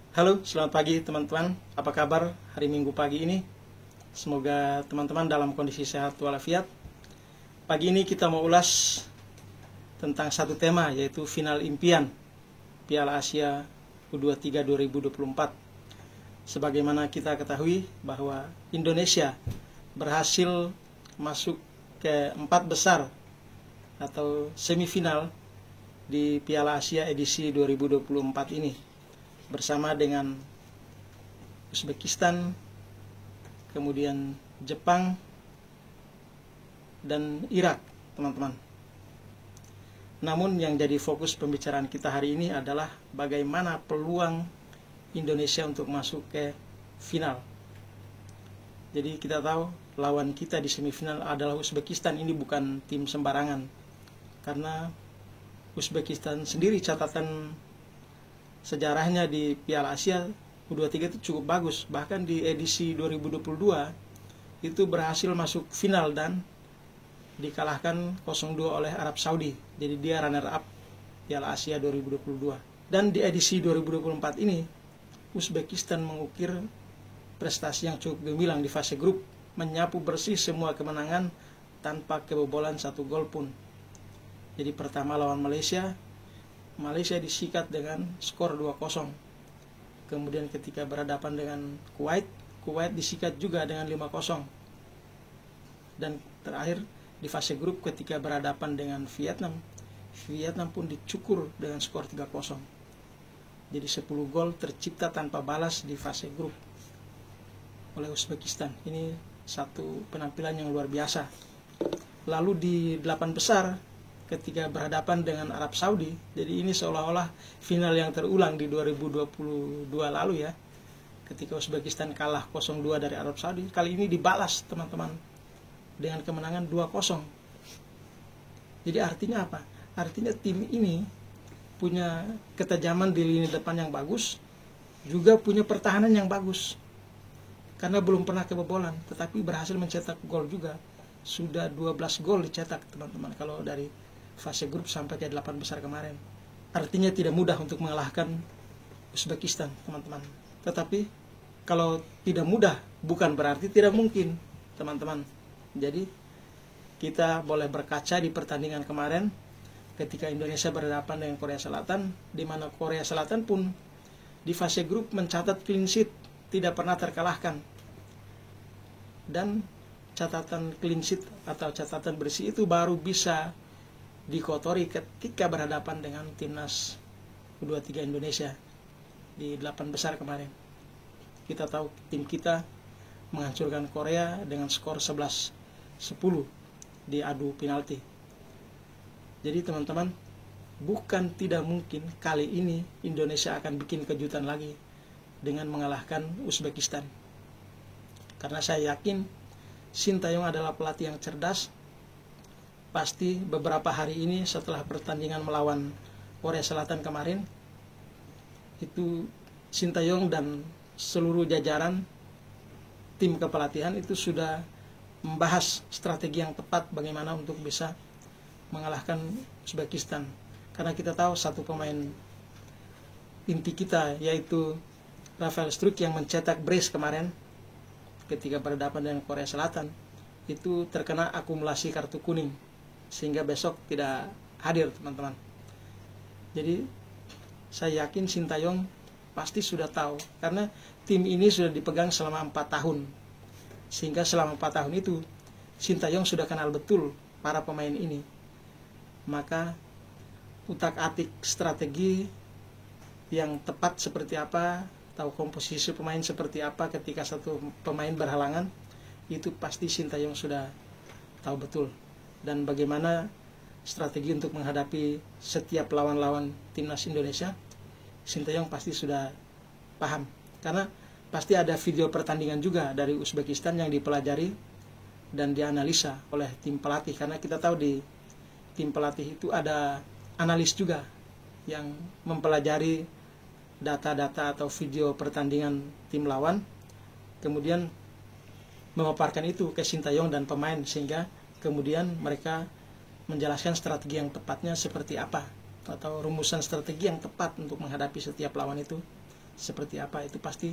Halo, selamat pagi teman-teman. Apa kabar hari Minggu pagi ini? Semoga teman-teman dalam kondisi sehat walafiat. Pagi ini kita mau ulas tentang satu tema, yaitu final impian Piala Asia U23 2024. Sebagaimana kita ketahui bahwa Indonesia berhasil masuk ke 4 besar atau semifinal di Piala Asia edisi 2024 ini, bersama dengan Uzbekistan, kemudian Jepang, dan Irak, teman-teman. Namun yang jadi fokus pembicaraan kita hari ini adalah bagaimana peluang Indonesia untuk masuk ke final. Jadi kita tahu lawan kita di semifinal adalah Uzbekistan. Ini bukan tim sembarangan, karena Uzbekistan sendiri catatan sejarahnya di Piala Asia U23 itu cukup bagus. Bahkan di edisi 2022 itu berhasil masuk final dan dikalahkan 0-2 oleh Arab Saudi. Jadi dia runner up Piala Asia 2022. Dan di edisi 2024 ini Uzbekistan mengukir prestasi yang cukup gemilang di fase grup, menyapu bersih semua kemenangan tanpa kebobolan 1 gol pun. Jadi pertama lawan Malaysia disikat dengan skor 2-0. Kemudian ketika berhadapan dengan Kuwait disikat juga dengan 5-0. Dan terakhir di fase grup ketika berhadapan dengan Vietnam pun dicukur dengan skor 3-0. Jadi 10 gol tercipta tanpa balas di fase grup oleh Uzbekistan. Ini satu penampilan yang luar biasa. Lalu di 8 besar ketika berhadapan dengan Arab Saudi, jadi ini seolah-olah final yang terulang di 2022 lalu ya, ketika Uzbekistan kalah 0-2 dari Arab Saudi. Kali ini dibalas teman-teman dengan kemenangan 2-0. Jadi artinya apa? Artinya tim ini punya ketajaman di lini depan yang bagus, juga punya pertahanan yang bagus, karena belum pernah kebobolan, tetapi berhasil mencetak gol juga. Sudah 12 gol dicetak teman-teman kalau dari fase grup sampai ke 8 besar kemarin. Artinya tidak mudah untuk mengalahkan Uzbekistan, teman-teman. Tetapi kalau tidak mudah bukan berarti tidak mungkin, teman-teman. Jadi kita boleh berkaca di pertandingan kemarin ketika Indonesia berhadapan dengan Korea Selatan, di mana Korea Selatan pun di fase grup mencatat clean sheet, tidak pernah terkalahkan. Dan catatan clean sheet atau catatan bersih itu baru bisa dikotori ketika berhadapan dengan timnas U23 Indonesia di 8 besar kemarin. Kita tahu tim kita menghancurkan Korea dengan skor 11-10 di adu penalti. Jadi teman-teman, bukan tidak mungkin kali ini Indonesia akan bikin kejutan lagi dengan mengalahkan Uzbekistan. Karena saya yakin Sintayong adalah pelatih yang cerdas. Pasti beberapa hari ini setelah pertandingan melawan Korea Selatan kemarin, itu Sintayong dan seluruh jajaran tim kepelatihan itu sudah membahas strategi yang tepat bagaimana untuk bisa mengalahkan Uzbekistan. Karena kita tahu satu pemain inti kita, yaitu Rafael Struijk yang mencetak brace kemarin ketika berhadapan dengan Korea Selatan, itu terkena akumulasi kartu kuning, sehingga besok tidak hadir, teman-teman. Jadi saya yakin Sintayong pasti sudah tahu, karena tim ini sudah dipegang selama 4 tahun, sehingga selama 4 tahun itu Sintayong sudah kenal betul para pemain ini. Maka utak-atik strategi yang tepat seperti apa, tahu komposisi pemain seperti apa ketika satu pemain berhalangan, itu pasti Sintayong sudah tahu betul. Dan bagaimana strategi untuk menghadapi setiap lawan-lawan timnas Indonesia, Sintayong pasti sudah paham. Karena pasti ada video pertandingan juga dari Uzbekistan yang dipelajari dan dianalisa oleh tim pelatih. Karena kita tahu di tim pelatih itu ada analis juga yang mempelajari data-data atau video pertandingan tim lawan, kemudian memaparkan itu ke Sintayong dan pemain, sehingga kemudian mereka menjelaskan strategi yang tepatnya seperti apa, atau rumusan strategi yang tepat untuk menghadapi setiap lawan itu seperti apa itu pasti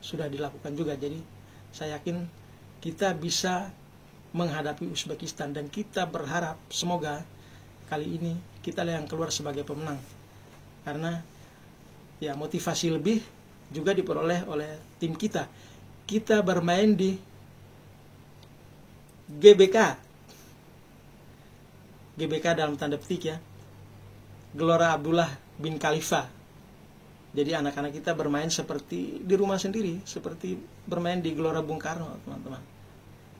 sudah dilakukan juga. Jadi saya yakin kita bisa menghadapi Uzbekistan, dan kita berharap semoga kali ini kita yang keluar sebagai pemenang, karena ya motivasi lebih juga diperoleh oleh tim kita. Kita bermain di GBK dalam tanda petik ya, Gelora Abdullah bin Khalifa. Jadi anak-anak kita bermain seperti di rumah sendiri, seperti bermain di Gelora Bung Karno, teman-teman.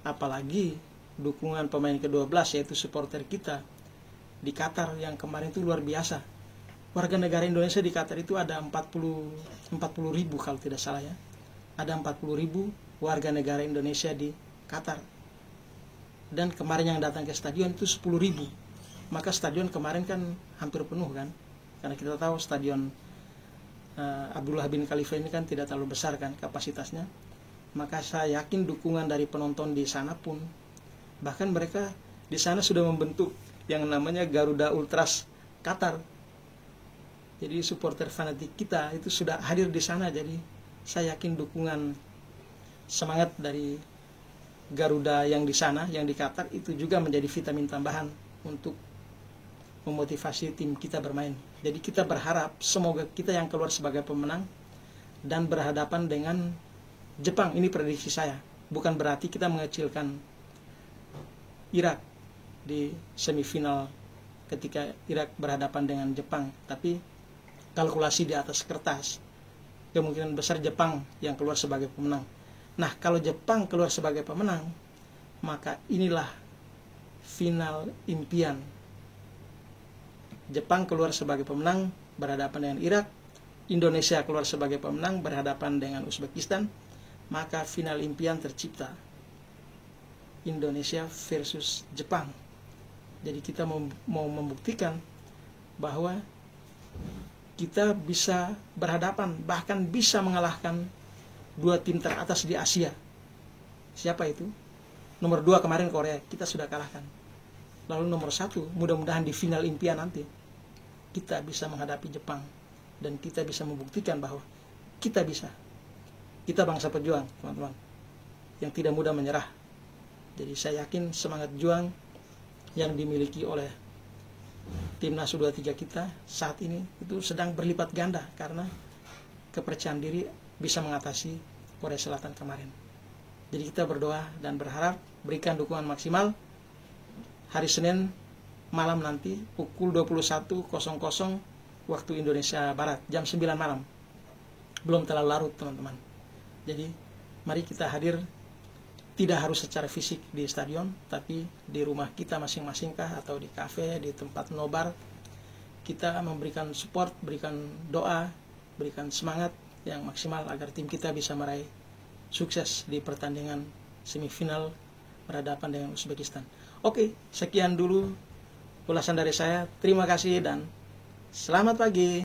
Apalagi dukungan pemain ke-12 yaitu supporter kita di Qatar yang kemarin itu luar biasa. Warga negara Indonesia di Qatar itu ada 40 ribu kalau tidak salah ya. Ada 40 ribu warga negara Indonesia di Qatar. Dan kemarin yang datang ke stadion itu 10 ribu. Maka stadion kemarin kan hampir penuh kan. Karena kita tahu stadion Abdullah bin Khalifa ini kan tidak terlalu besar kan kapasitasnya. Maka saya yakin dukungan dari penonton di sana pun, bahkan mereka di sana sudah membentuk yang namanya Garuda Ultras Qatar. Jadi supporter fanatik kita itu sudah hadir di sana. Jadi saya yakin dukungan semangat dari Garuda yang di sana, yang di Qatar, itu juga menjadi vitamin tambahan untuk memotivasi tim kita bermain. Jadi kita berharap semoga kita yang keluar sebagai pemenang dan berhadapan dengan Jepang. Ini prediksi saya. Bukan berarti kita mengecilkan Irak di semifinal ketika Irak berhadapan dengan Jepang, tapi kalkulasi di atas kertas kemungkinan besar Jepang yang keluar sebagai pemenang. Nah, kalau Jepang keluar sebagai pemenang, maka inilah final impian. Jepang keluar sebagai pemenang berhadapan dengan Irak, Indonesia keluar sebagai pemenang berhadapan dengan Uzbekistan, maka final impian tercipta. Indonesia versus Jepang. Jadi kita mau membuktikan bahwa kita bisa berhadapan, bahkan bisa mengalahkan dua tim teratas di Asia. Siapa itu? Nomor 2 kemarin Korea, kita sudah kalahkan. Lalu nomor 1, mudah-mudahan di final impian nanti kita bisa menghadapi Jepang, dan kita bisa membuktikan bahwa kita bisa. Kita bangsa pejuang, teman-teman, yang tidak mudah menyerah. Jadi saya yakin semangat juang yang dimiliki oleh Timnas U23 kita saat ini itu sedang berlipat ganda karena kepercayaan diri bisa mengatasi Korea Selatan kemarin. Jadi kita berdoa dan berharap berikan dukungan maksimal hari Senin malam nanti pukul 21.00 waktu Indonesia Barat, jam 9 malam. Belum terlalu larut, teman-teman. Jadi mari kita hadir, tidak harus secara fisik di stadion, tapi di rumah kita masing-masing kah, atau di kafe, di tempat nobar. Kita memberikan support, berikan doa, berikan semangat yang maksimal agar tim kita bisa meraih sukses di pertandingan semifinal berhadapan dengan Uzbekistan. Oke, sekian dulu ulasan dari saya. Terima kasih dan selamat pagi.